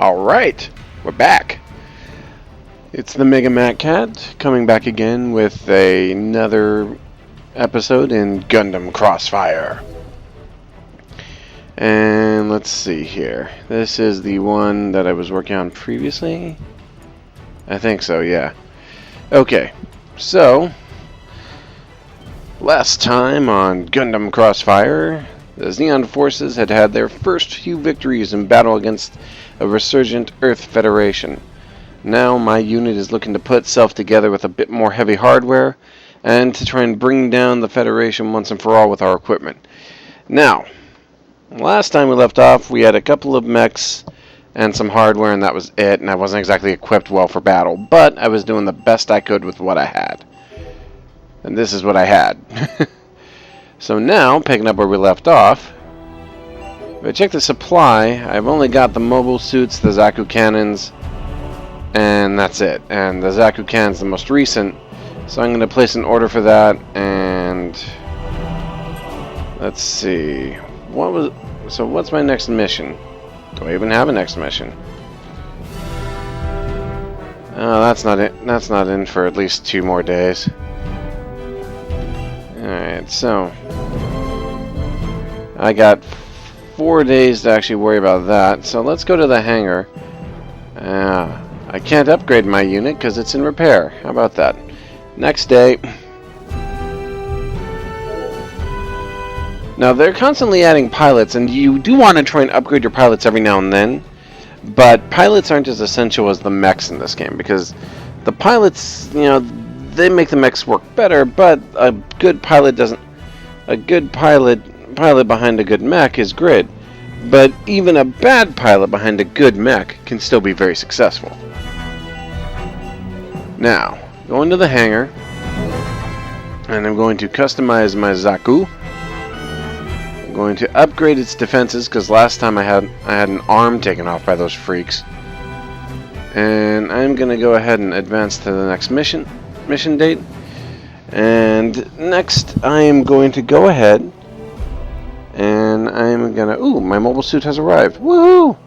Alright, we're back. It's the Mega Mac Cat coming back again with another episode in Gundam Crossfire. And let's see here. This is the one that I was working on previously. I think so, yeah. Okay, so last time on Gundam Crossfire, the Zeon forces had had their first few victories in battle against a resurgent Earth Federation. Now my unit is looking to put itself together with a bit more heavy hardware and to try and bring down the Federation once and for all with our equipment. Now, last time we left off, we had a couple of mechs and some hardware, and that was it, and I wasn't exactly equipped well for battle, but I was doing the best I could with what I had. And this is what I had. So now, picking up where we left off, if I check the supply, I've only got the mobile suits, the Acguy cannons, and that's it. And the Acguy cannon's the most recent, so I'm going to place an order for that, and let's see. What's my next mission? Do I even have a next mission? Oh, that's not it. That's not in for at least 2 more days. Alright, so I got 4 days to actually worry about that. So let's go to the hangar. I can't upgrade my unit because it's in repair. How about that? Next day. Now, they're constantly adding pilots, and you do want to try and upgrade your pilots every now and then, but pilots aren't as essential as the mechs in this game, because the pilots, you know, they make the mechs work better, but a good pilot doesn't... A good pilot behind a good mech is great, but even a bad pilot behind a good mech can still be very successful. Now, going to the hangar, and I'm going to customize my Acguy. Going to upgrade its defenses because last time I had an arm taken off by those freaks, and I'm gonna go ahead and advance to the next mission date. And next I am going to go ahead and I'm gonna my mobile suit has arrived. Woohoo!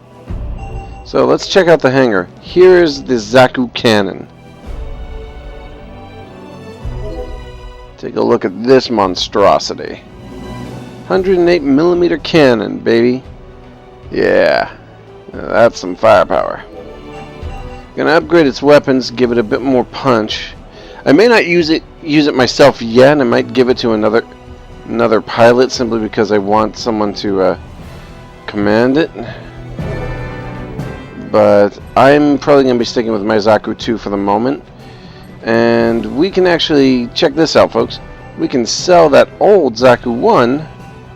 So let's check out the hangar. Here's the Acguy cannon. Take a look at this monstrosity. 108mm cannon, baby. Yeah, that's some firepower. Gonna upgrade its weapons, give it a bit more punch. I may not use it myself yet. I might give it to another pilot simply because I want someone to command it. But I'm probably gonna be sticking with my Acguy 2 for the moment. And we can actually check this out, folks. We can sell that old Acguy 1,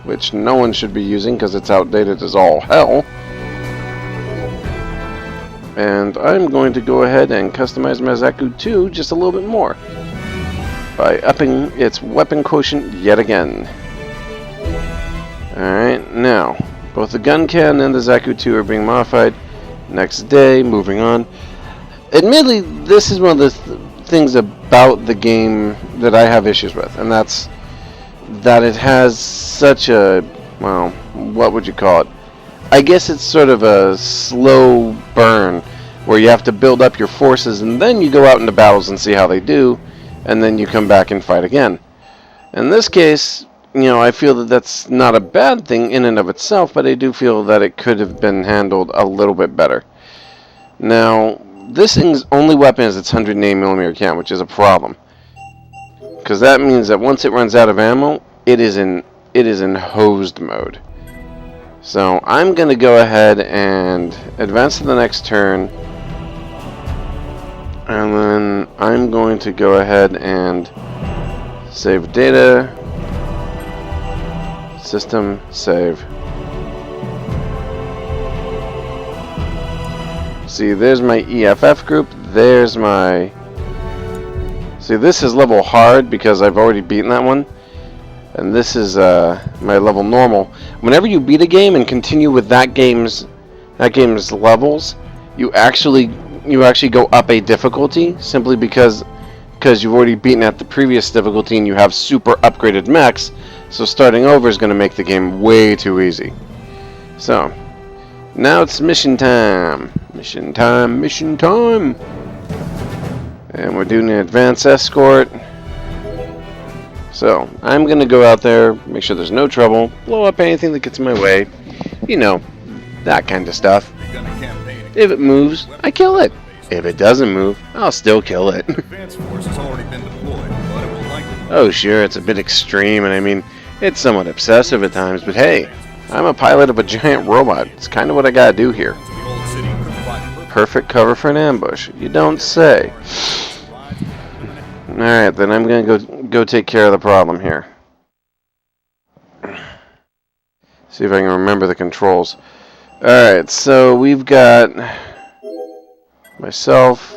which no one should be using because it's outdated as all hell. And I'm going to go ahead and customize my Acguy 2 just a little bit more by upping its weapon quotient yet again. Alright, now, both the gun cannon and the Acguy 2 are being modified. Next day, moving on. Admittedly, this is one of the things about the game that I have issues with, and that's that it has such a, well, what would you call it? I guess it's sort of a slow burn where you have to build up your forces and then you go out into battles and see how they do, and then you come back and fight again. In this case, you know, I feel that that's not a bad thing in and of itself, but I do feel that it could have been handled a little bit better. Now, this thing's only weapon is its 108mm cannon, which is a problem. Because that means that once it runs out of ammo, it is in hosed mode. So I'm going to go ahead and advance to the next turn. And then I'm going to go ahead and save data. System, save. See, there's my EFF group. There's my... See, this is level hard because I've already beaten that one. And this is my level normal. Whenever you beat a game and continue with that game's levels, you actually go up a difficulty simply because you've already beaten at the previous difficulty and you have super upgraded mechs. So starting over is going to make the game way too easy. So Now it's mission time. Mission time, mission time. And we're doing an advance escort. So, I'm going to go out there, make sure there's no trouble, blow up anything that gets in my way. You know, that kind of stuff. If it moves, I kill it. If it doesn't move, I'll still kill it. Oh sure, it's a bit extreme, and I mean, it's somewhat obsessive at times, but hey, I'm a pilot of a giant robot. It's kind of what I gotta do here. Perfect cover for an ambush. You don't say. Alright, then I'm gonna go take care of the problem here. See if I can remember the controls. Alright, so we've got myself,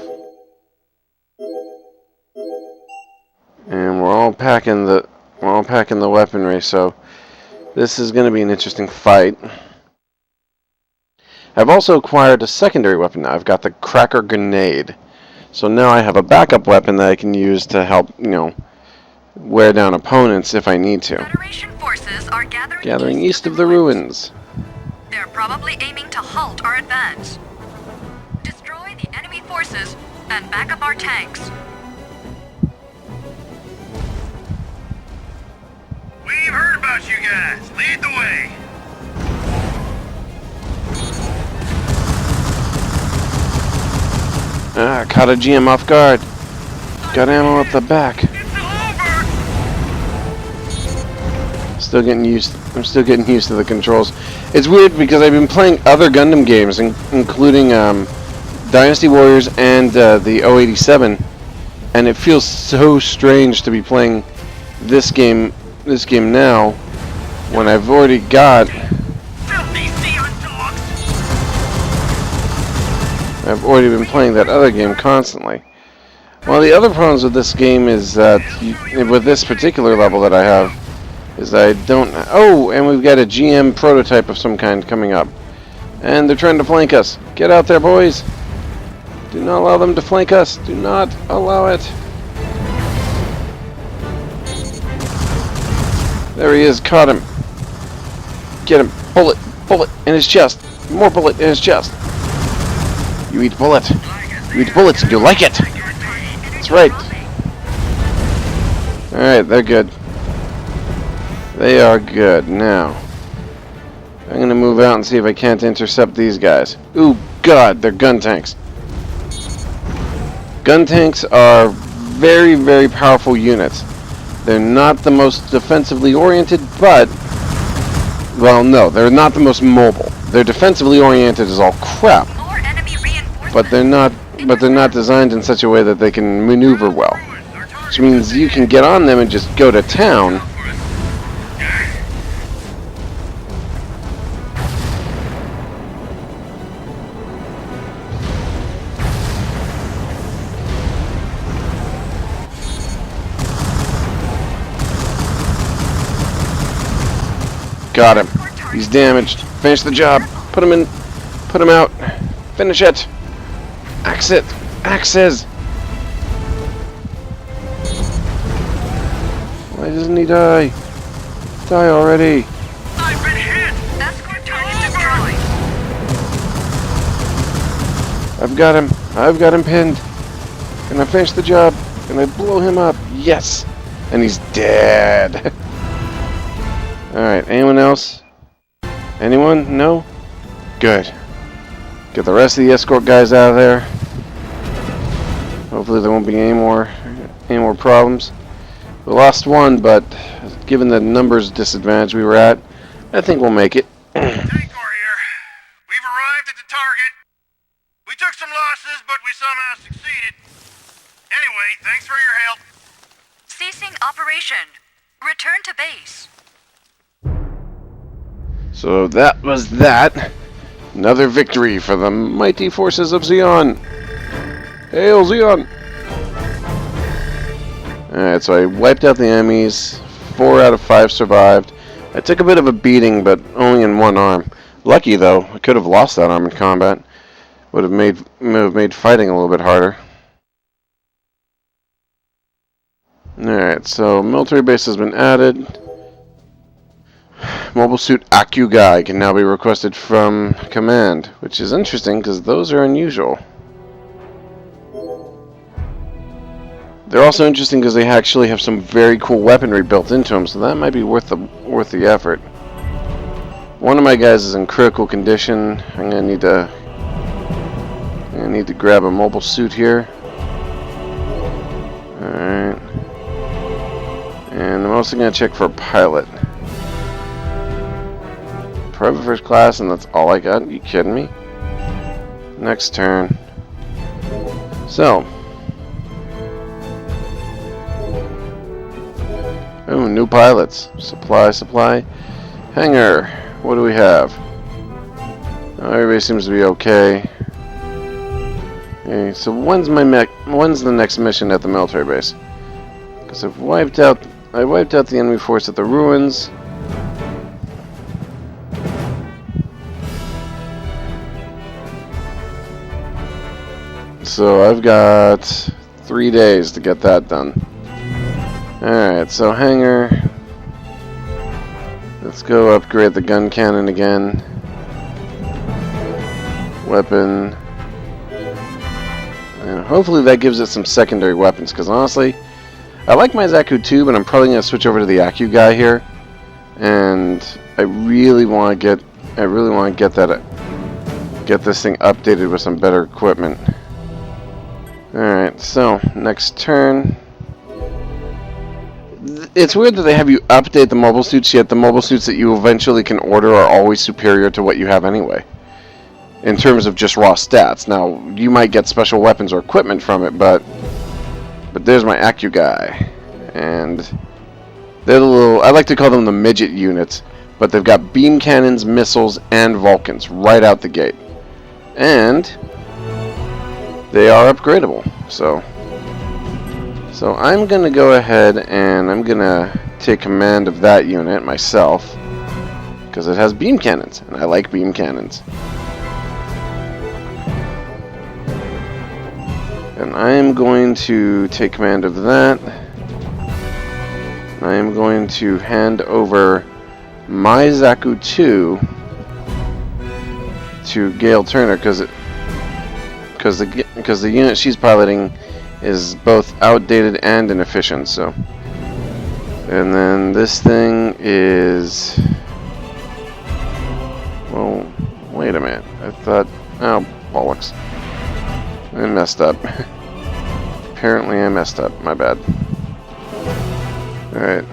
and we're all packing the weaponry, so this is going to be an interesting fight. I've also acquired a secondary weapon now. I've got the cracker grenade. So now I have a backup weapon that I can use to help, you know, wear down opponents if I need to. Federation forces are gathering east of the ruins. They're probably aiming to halt our advance. Destroy the enemy forces and back up our tanks. We've heard about you guys. Lead the way. Ah, caught a GM off guard. Got ammo at the back. I'm still getting used to the controls. It's weird because I've been playing other Gundam games, including Dynasty Warriors and the 087, and it feels so strange to be playing this game now when I've already got been playing that other game constantly. Well, the other problems with this game is that with this particular level that I have is that I don't. Oh, and we've got a GM prototype of some kind coming up, and they're trying to flank us. Get out there, boys! Do not allow them to flank us. Do not allow it. There he is. Caught him. Get him. Bullet. Bullet in his chest. More bullet in his chest. You eat bullet. You eat bullets and you like it. That's right. Alright, they're good. They are good. Now, I'm going to move out and see if I can't intercept these guys. Ooh, God, they're gun tanks. Gun tanks are very, very powerful units. They're not the most defensively oriented, but... well, no, they're not the most mobile. They're defensively oriented as all crap. But they're not designed in such a way that they can maneuver well. Which means you can get on them and just go to town. Got him. He's damaged. Finish the job. Put him in. Put him out. Finish it. Axe it. Axes. Why doesn't he die? Die already. I've been hit. Escort target destroyed. I've got him. I've got him pinned. Can I finish the job? Can I blow him up? Yes. And he's dead. Alright, anyone else? Anyone? No? Good. Get the rest of the escort guys out of there. Hopefully there won't be any more problems. We lost one, but given the numbers disadvantage we were at, I think we'll make it. Tank car here. We've arrived at the target. We took some losses, but we somehow succeeded. Anyway, thanks for your help. Ceasing operation. Return to base. So that was that. Another victory for the mighty forces of Zeon. Hail Zeon! Alright, so I wiped out the enemies. 4 out of 5 survived. I took a bit of a beating, but only in one arm. Lucky though, I could have lost that arm in combat. Would have made fighting a little bit harder. Alright, so military base has been added. Mobile suit Acguy can now be requested from command, which is interesting because those are unusual. They're also interesting because they actually have some very cool weaponry built into them, so that might be worth the effort. One of my guys is in critical condition. I'm gonna need to grab a mobile suit here. All right, and I'm also gonna check for a pilot. Private first class, and that's all I got? Are you kidding me? Next turn. So. Oh, new pilots. Supply. Hangar. What do we have? Oh, everybody seems to be okay. Okay, so when's the next mission at the military base? Because I wiped out the enemy force at the ruins. So I've got 3 days to get that done. Alright, so hangar. Let's go upgrade the gun cannon again. Weapon. And hopefully that gives it some secondary weapons, because honestly, I like my Zaku too, but I'm probably going to switch over to the Acguy here. And I really want to get this thing updated with some better equipment. Alright, so next turn. It's weird that they have you update the mobile suits, yet the mobile suits that you eventually can order are always superior to what you have anyway. In terms of just raw stats. Now, you might get special weapons or equipment from it, but there's my Acguy. And they're the little, I like to call them the midget units, but they've got beam cannons, missiles, and Vulcans right out the gate. And they are upgradable. So I'm going to go ahead and I'm going to take command of that unit myself, because it has beam cannons, and I like beam cannons. And I am going to take command of that. I am going to hand over my Zaku 2 to Gail Turner, because the unit she's piloting is both outdated and inefficient. So, and then this thing is, well, wait a minute. I thought, oh bollocks, I messed up. Apparently I messed up. My bad. All right.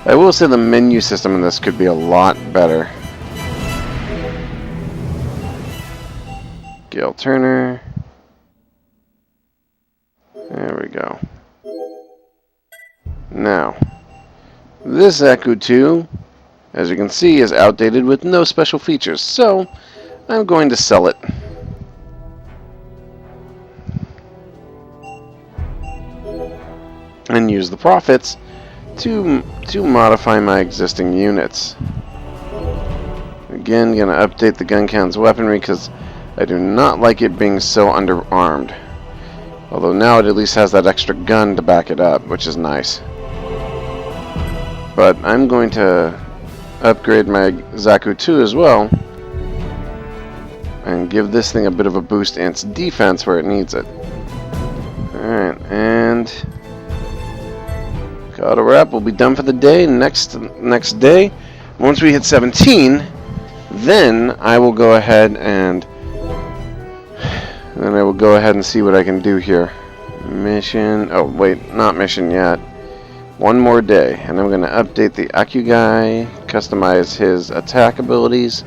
I will say the menu system in this could be a lot better. Gail Turner. There we go. Now, this Zaku 2, as you can see, is outdated with no special features, so I'm going to sell it. And use the profits to modify my existing units. Again, gonna update the gun cannon's weaponry because I do not like it being so underarmed. Although now it at least has that extra gun to back it up, which is nice. But I'm going to upgrade my Zaku 2 as well, and give this thing a bit of a boost in its defense where it needs it. Alright, and auto wrap will be done for the day. Next day, once we hit 17, then I will go ahead and see what I can do here. Mission. Oh wait, not mission yet. One more day, and I'm going to update the Acguy, customize his attack abilities.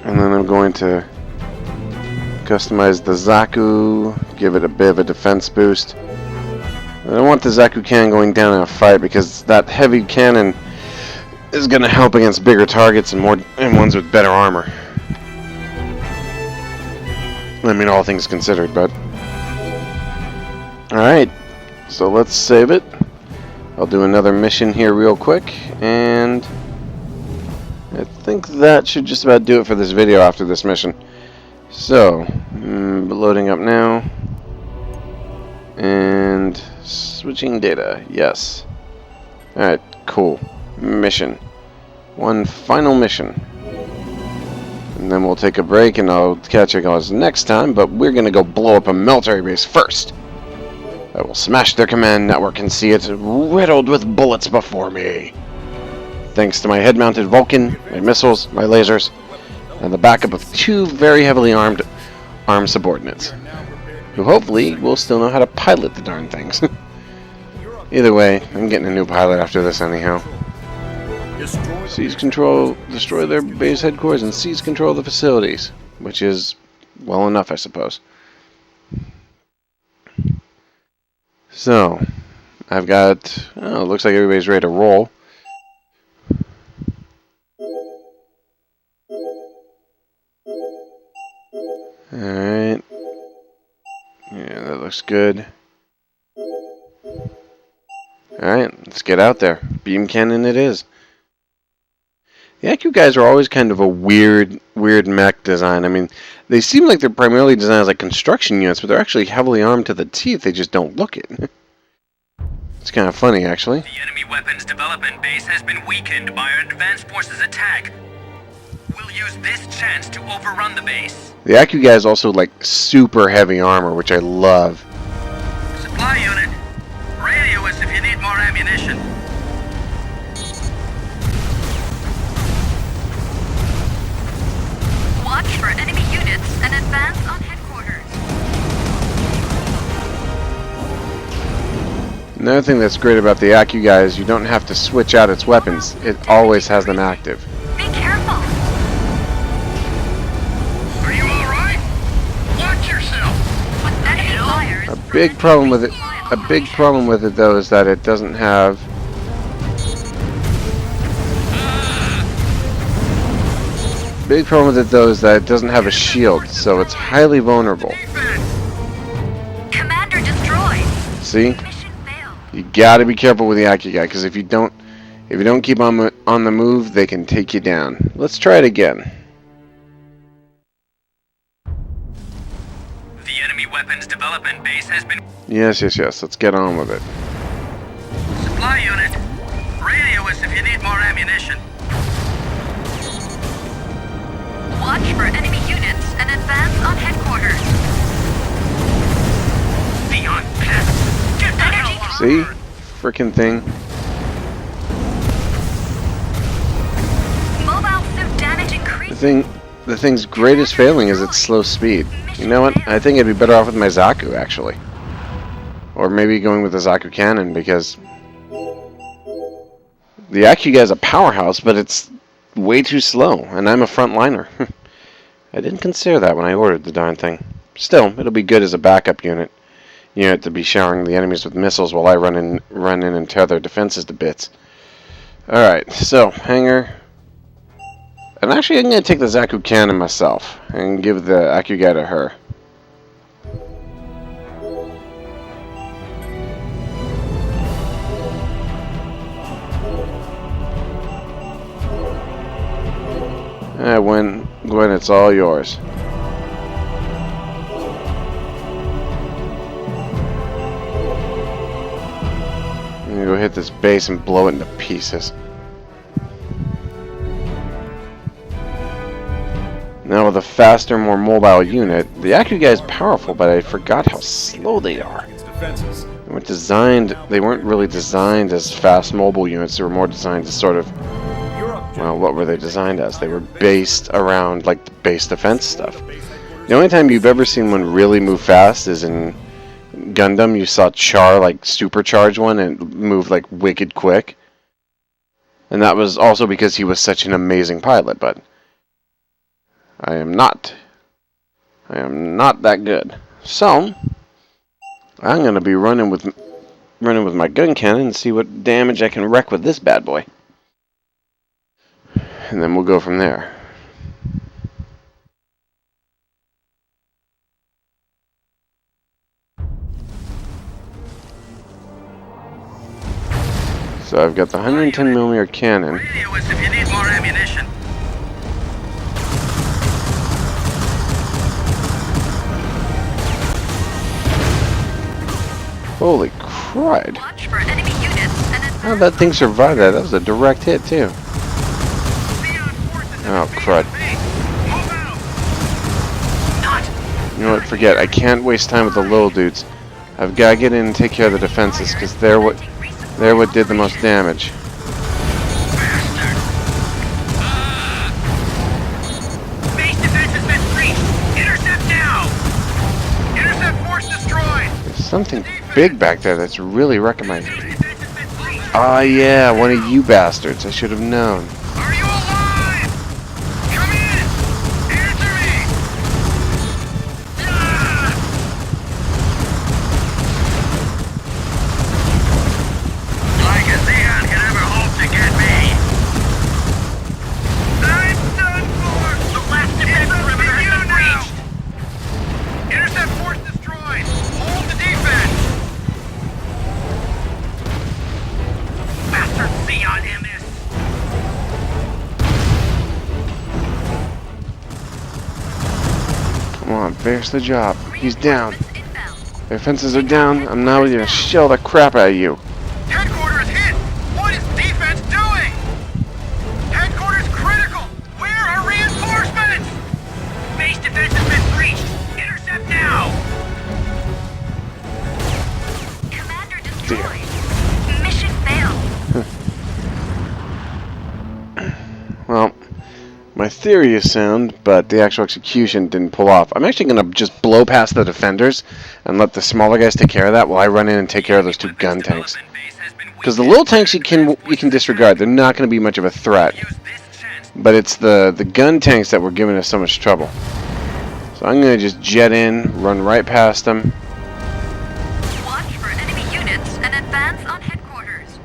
And then I'm going to customize the Zaku, give it a bit of a defense boost. I don't want the Zaku cannon going down in a fight, because that heavy cannon is going to help against bigger targets and ones with better armor. I mean, all things considered, but alright, so let's save it. I'll do another mission here real quick, and I think that should just about do it for this video after this mission. So, loading up now. And switching data. Yes. Alright, cool. Mission. One final mission. And then we'll take a break and I'll catch you guys next time, but we're gonna go blow up a military base first. I will smash their command network and see it riddled with bullets before me. Thanks to my head-mounted Vulcan, my missiles, my lasers, and the backup of 2 very heavily armed subordinates, who hopefully will still know how to pilot the darn things. Either way, I'm getting a new pilot after this anyhow. Destroy their base headquarters and seize control of the facilities, which is well enough, I suppose. So, I've got, oh, it looks like everybody's ready to roll. Alright. Yeah, that looks good. Alright, let's get out there. Beam cannon it is. The Acguy guys are always kind of a weird mech design. I mean, they seem like they're primarily designed as like construction units, but they're actually heavily armed to the teeth. They just don't look it. It's kind of funny, actually. The enemy weapons development base has been weakened by our advanced forces' attack. We'll use this chance to overrun the base. The Acguy guys also like super heavy armor, which I love. Supply unit, radio us if you need more ammunition. Watch for enemy units and advance on headquarters. Another thing that's great about the Acguy guys, you don't have to switch out its weapons. It always has them active. Be careful! Are you alright? Watch yourself! With enemy fires, A big problem with it though is that it doesn't have a shield, so it's highly vulnerable. Commander destroyed. See? Mission failed. You gotta be careful with the Acguy guy, because if you don't keep on the move, they can take you down. Let's try it again. The enemy weapons development base has been... Yes. Let's get on with it. Supply unit, radio us if you need more ammunition. Watch for enemy units and advance on headquarters. Zeon, get the hell out! See? Frickin' thing. Mobile suit damage increased. The thing's greatest failing is its slow speed. You know what? I think I'd be better off with my Zaku, actually. Or maybe going with the Zaku cannon, because the Acguy guy's a powerhouse, but it's way too slow, and I'm a frontliner. I didn't consider that when I ordered the darn thing. Still, it'll be good as a backup unit to be showering the enemies with missiles while I run in and tear their defenses to bits. Alright, so, hangar. And actually, I'm going to take the Zaku cannon myself and give the Acguy guy to her. Gwen, it's all yours. I'm gonna go hit this base and blow it into pieces. Now with a faster, more mobile unit, the Acguy guy is powerful, but I forgot how slow they are. They weren't really designed as fast mobile units, they were more designed as sort of, well, what were they designed as? They were based around, like, the base defense stuff. The only time you've ever seen one really move fast is in Gundam. You saw Char, like, supercharge one and move, like, wicked quick. And that was also because he was such an amazing pilot, but I am not that good. So, I'm going to be running with my gun cannon and see what damage I can wreck with this bad boy. And then we'll go from there. So I've got the 110mm cannon. Radio us if you need more ammunition. Holy crud. Watch for enemy units and How did that thing survive that? That was a direct hit, too. Oh, crud. You know what? Forget. I can't waste time with the little dudes. I've got to get in and take care of the defenses, because they're what did the most damage. Base defense has been breached. Intercept now. Intercept force destroyed! There's something big back there that's really wrecking my... Ah, yeah, one of you bastards. I should have known. Are you alive? Come in! Answer me! Ah! Like a zeon can ever hope to get me. I'm done for! The last defense perimeter has been breached. Intercept force destroyed! Hold the defense! Bastard zeon MS. Come on, finish the job. He's down. inbound. Their fences are down. I'm now going to shell the crap out of you. Headquarters hit! What is defense doing? Headquarters critical! Where are reinforcements? Base defense has been breached. Intercept now. Commander destroyed. Mission failed. Well, my theory is sound, but the actual execution didn't pull off. I'm actually going to just blow past the defenders and let the smaller guys take care of that while I run in and take care of those two gun tanks. Because the little tanks you can disregard. They're not going to be much of a threat. But it's the gun tanks that were giving us so much trouble. So I'm going to just jet in, run right past them. Watch for enemy units and advance on headquarters.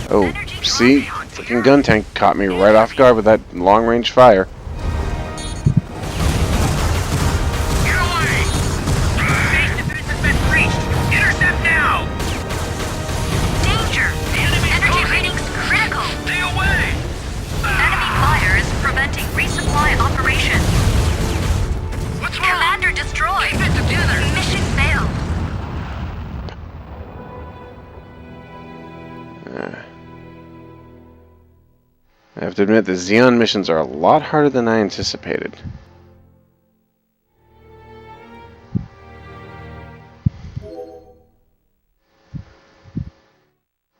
Oh, see? Freaking gun tank caught me right off guard with that long-range fire. Get away. Base defense has been breached. Intercept now. Danger! Energy readings critical. Stay away. Enemy fire is preventing resupply operations. What's wrong? Commander destroyed. Keep it together. Mission failed. I have to admit, the Zeon missions are a lot harder than I anticipated.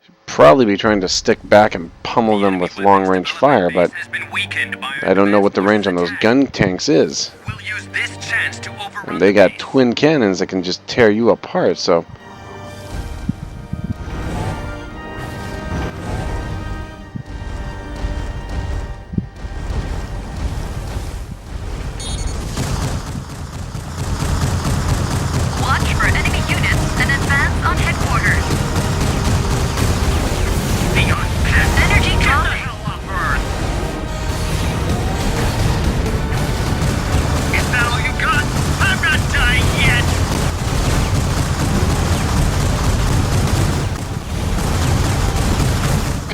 Should probably be trying to stick back and pummel them with long-range fire, but I don't know what the range on those gun tanks is. We'll use this chance to overrun And they the got base. twin cannons that can just tear you apart, so... Watch for enemy units and advance on headquarters. Zeon, Energy get the dropping. hell off Earth. Is that all you got? I'm not dying yet.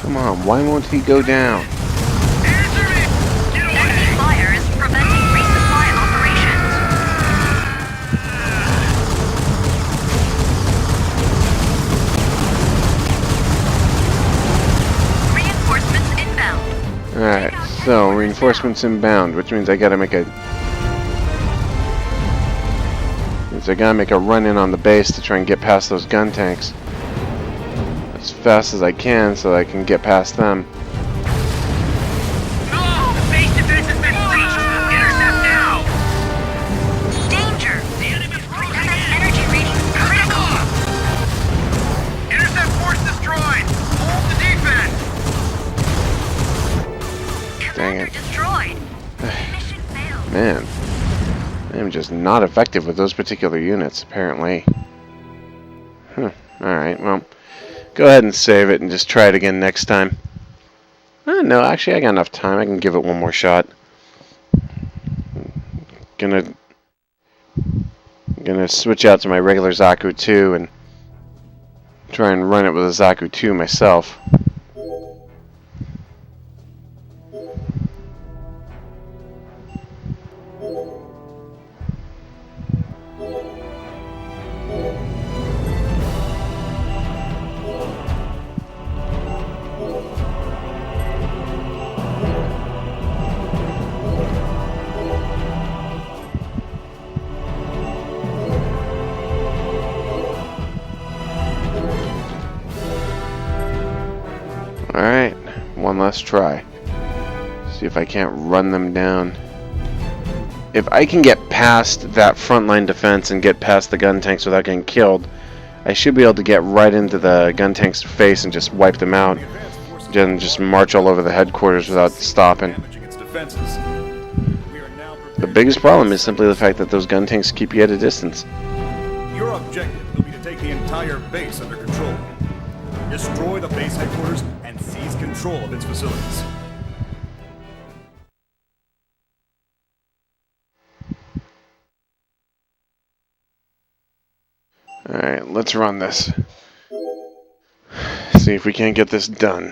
Come on, why won't he go down? Answer me! Get away! Enemy fire is preventing resupply operations. Reinforcements inbound. Alright, so reinforcements inbound, which means I gotta make a... run in on the base to try and get past those gun tanks as fast as I can so that I can get past them. No! The base defense has been breached. Intercept now. Danger! The enemy's closing MS in. energy readings critical. Intercept force destroyed! Hold the defense! Dang Commander it. destroyed. Mission failed. Man, I'm just not effective with those particular units, apparently. Alright, well, go ahead and save it and just try it again next time. No, actually I got enough time. I can give it one more shot. Gonna switch out to my regular Zaku 2 and try and run it with a Zaku 2 myself. last try. See if I can't run them down. If I can get past that frontline defense and get past the gun tanks without getting killed, I should be able to get right into the gun tank's face and just wipe them out. Then just march all over the headquarters without stopping. The biggest problem is simply the fact that those gun tanks keep you at a distance. Your objective will be to take the entire base under control. Destroy the base headquarters and seize control of its facilities. Alright, let's run this. See if we can't get this done.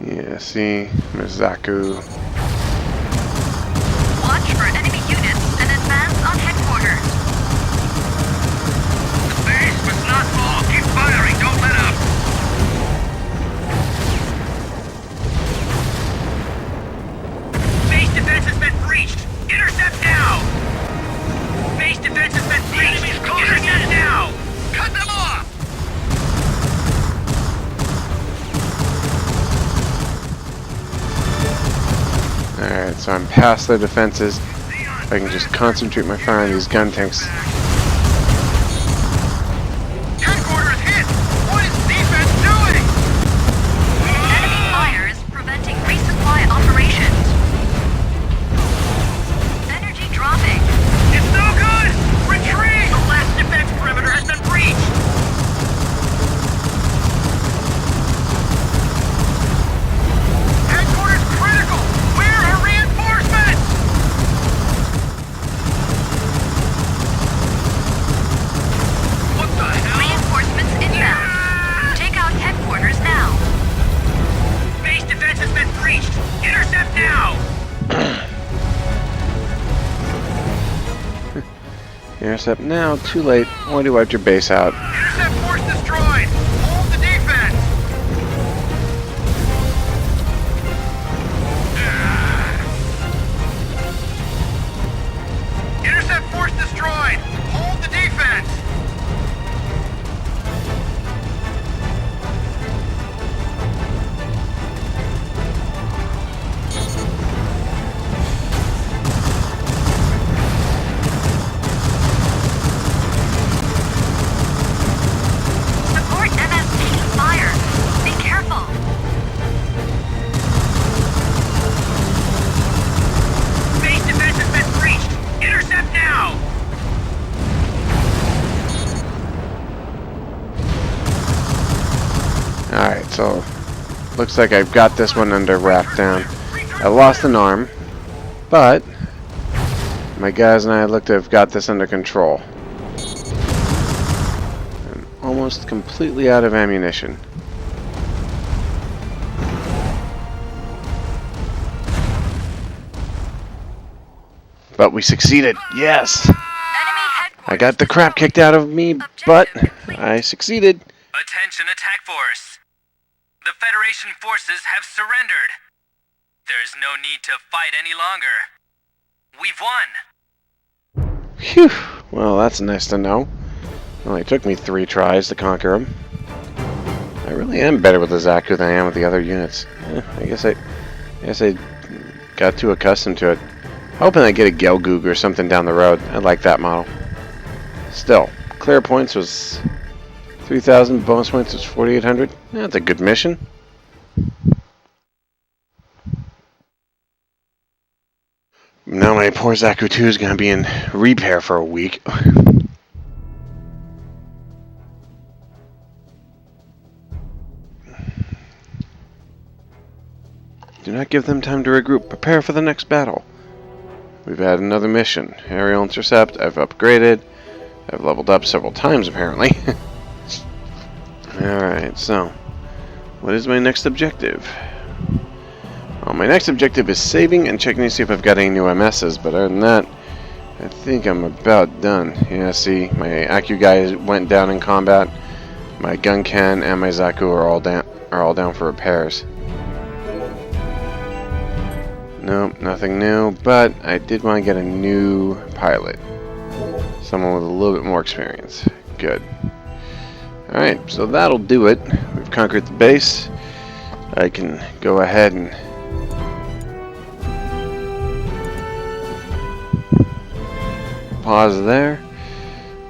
Yeah, see, there's Acguy. Watch for enemy units and advance on headquarters. The base must not fall. Keep firing. Don't let up. Base defense has been breached. Intercept now. Base defense has been breached. Intercept now. Cut them off. Alright, so I'm past their defenses. I can just concentrate my fire on these gun tanks. Headquarters hit! What is defense doing? Enemy fire is preventing resupply operations. Energy dropping. It's no good! Retreat! The last defense perimeter has been breached. Headquarters critical! Where are reinforcements? What the hell? Reinforcements inbound. Take out headquarters now. Base defense has been breached. Intercept now. Intercept now, too late. Already wiped your base out. Intercept force destroyed! Hold the defense! Intercept force destroyed! Hold the defense! Support MS taking fire. Be careful. Base defense has been breached. Intercept now. Alright, so looks like I've got this one under wrap down. I lost an arm, but my guys and I look to have got this under control. I'm almost completely out of ammunition. But we succeeded. Yes! Enemy headquarters. I got the crap kicked out of me, but I succeeded. Attention attack force. The Federation forces have surrendered. There's no need to fight any longer. We've won. Phew. Well, that's nice to know. Only took me 3 tries to conquer him. I really am better with the Acguy than I am with the other units. I guess I got too accustomed to it. Hoping I get a Gelgoog or something down the road. I like that model. Still, clear points was 3,000, bonus points was 4,800. That's a good mission. Now my poor Acguy 2 is going to be in repair for a week. Do not give them time to regroup. Prepare for the next battle. We've had another mission. Aerial intercept. I've upgraded. I've leveled up several times, apparently. Alright, so what is my next objective? Well, my next objective is saving and checking to see if I've got any new MSs, but other than that, I think I'm about done. Yeah, see, my Acguy guy went down in combat. My Guncan and my Acguy are all down for repairs. Nope, nothing new, but I did want to get a new pilot. Someone with a little bit more experience. Good. Alright, so that'll do it. We've conquered the base. I can go ahead and pause there.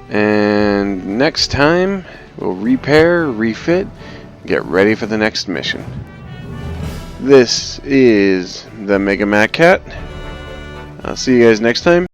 And next time, we'll repair, refit, get ready for the next mission. This is the Mega Mac Cat. I'll see you guys next time.